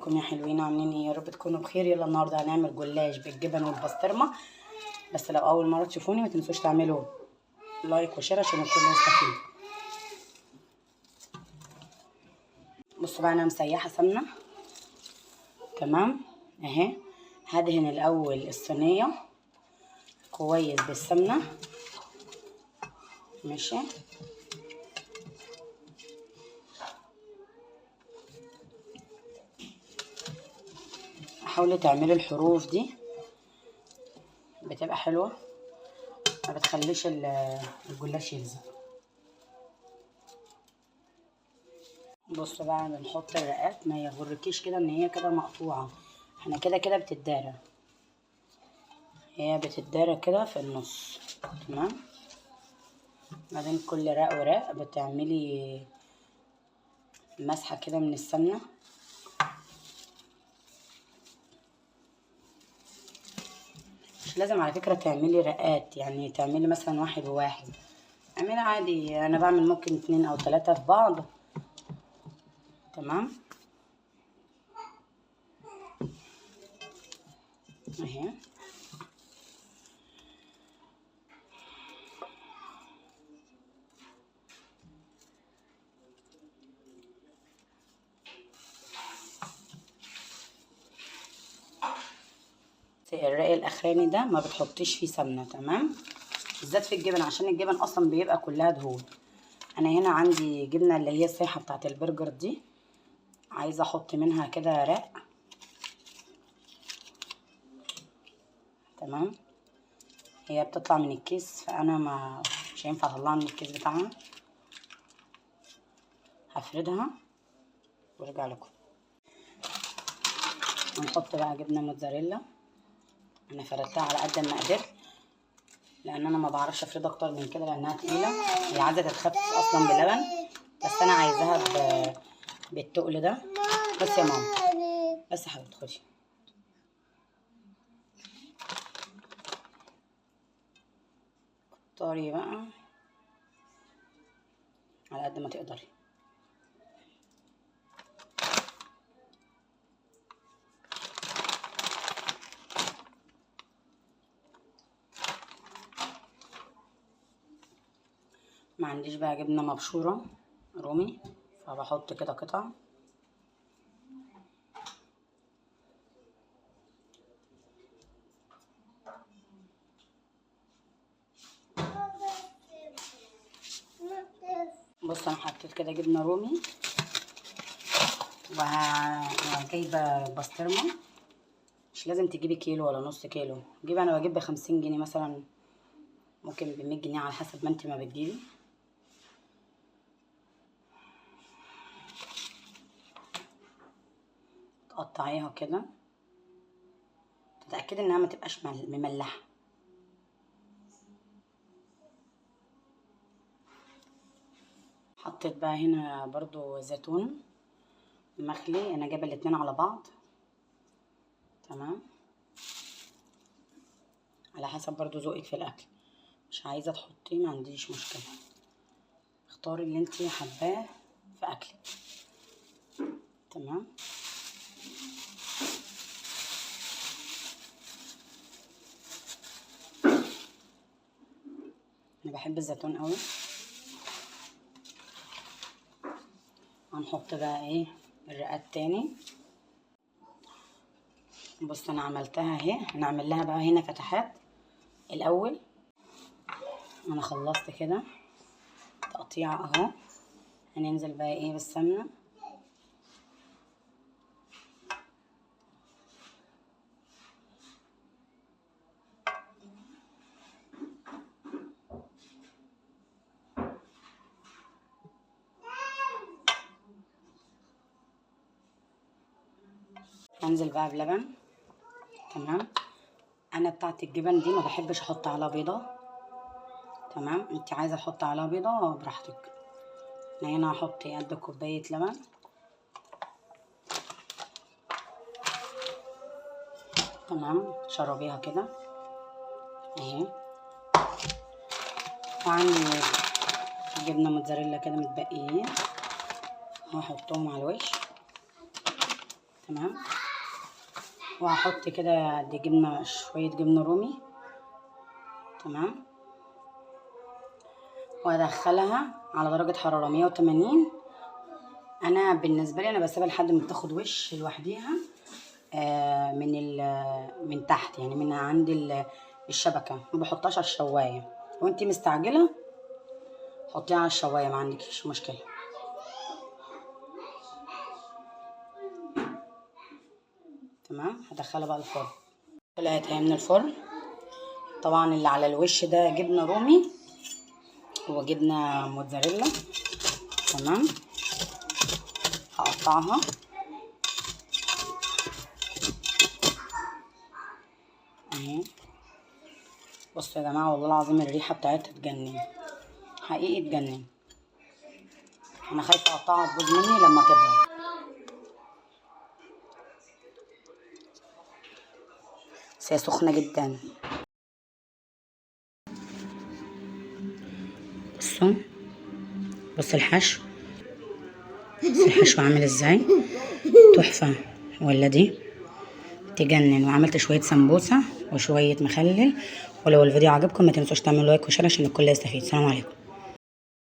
ازيكم يا حلوين؟ عاملين ايه؟ يا رب تكونوا بخير. يلا النهارده هنعمل جلاش بالجبن والبسطرمه. بس لو اول مره تشوفوني ما تنسوش تعملوا لايك وشير عشان الكل يستفيد. بصوا بقى، انا مسيحه سمنه. تمام اهي. هدهن الاول الصينيه كويس بالسمنه. ماشي. حاولوا تعملوا الحروف دي، بتبقى حلوه، ما بتخليش الجلاش يلزق. بصوا بقى، بنحط الرقات، ما يغركيش كده ان هي كده مقطوعه، احنا كده كده بتتدارى، هي بتتدارى كده في النص. تمام. بعدين كل رق ورق بتعملي مسحه كده من السمنه. مش لازم على فكره تعملي رقات، يعني تعملي مثلا واحد وواحد، اعملي عادي. انا بعمل ممكن 2 أو 3 في بعض. تمام اهي. الرق الاخراني ده ما بتحطيش فيه سمنه. تمام، بالذات في الجبن عشان الجبن اصلا بيبقى كلها دهون. انا هنا عندي جبنه اللي هي السايحه بتاعه البرجر دي، عايزه احط منها كده رق. تمام. هي بتطلع من الكيس، فانا مش هينفع اطلعها من الكيس بتاعها. هفردها وارجع لكم. هنحط بقى جبنه موتزاريلا. انا فردتها على قد ما قدرت، لان انا ما بعرفش افردها اكتر من كده لانها تقيله. هي عايزه تتخفف اصلا بلبن، بس انا عايزاها بالتقل ده. بس يا ماما، بس يا حبيبتي خدي. كتري بقى على قد ما تقدري. ما عنديش بقى جبنه مبشوره رومي، فبحط كده قطع. بص، انا حطيت كده جبنه رومي وجايبه بسطرمه. مش لازم تجيبي كيلو ولا نص كيلو، جيبي. انا بجيب ب50 جنيه مثلا، ممكن ب100 جنيه على حسب ما انت ما بتجيبي. تقطعيها كده، تتاكدي انها ما تبقاش مملحه. حطيت بقى هنا برضو زيتون مخلي، انا جايبه الاتنين على بعض. تمام، على حسب برضو ذوقك في الاكل. مش عايزه تحطيه ما عنديش مشكله، اختاري اللي انت حباه في اكلك. تمام. انا بحب الزيتون قوي. هنحط بقى ايه الرقات تاني. بص انا عملتها اهي، هنعمل لها بقى هنا فتحات الاول. انا خلصت كده تقطيع اهو. هننزل بقى ايه بالسمنه. هنزل بقى بلبن. تمام. انا بتاعت الجبن دي ما بحبش احط عليها بيضه. تمام، انت عايزه تحطي عليها بيضه براحتك. انا هنا هحط قد كوبايه لبن. تمام، شربيها كده اهي. وعندي جبنه موتزاريلا كده متبقيين، هحطهم على الوش. تمام. وهحط كده دي جبنه، شويه جبنه رومي. تمام. وادخلها على درجه حراره 180. انا بالنسبه لي انا بسيبها لحد ما تاخد وش لوحديها من تحت، يعني من عند الشبكه، ما بحطهاش على الشوايه. وانتي مستعجله حطيها على الشوايه، ما عندكش مشكله. تمام. هدخلها بقى الفرن. طلعت اهي من الفرن. طبعا اللي على الوش ده جبنه رومي وجبنه موتزاريلا. تمام. هقطعها اهي. بصوا يا جماعه، والله العظيم الريحه بتاعتها تجنن، حقيقي تجنن. انا خايفه اقطعها تبوظ مني لما تبرد. بس هي سخنه جدا. بصوا الحشو، عامل ازاي، تحفه ولا دي تجنن. وعملت شويه سمبوسه وشويه مخلل. ولو الفيديو عجبكم ما تنسوش تعملوا لايك وشير عشان الكل يستفيد. سلام عليكم.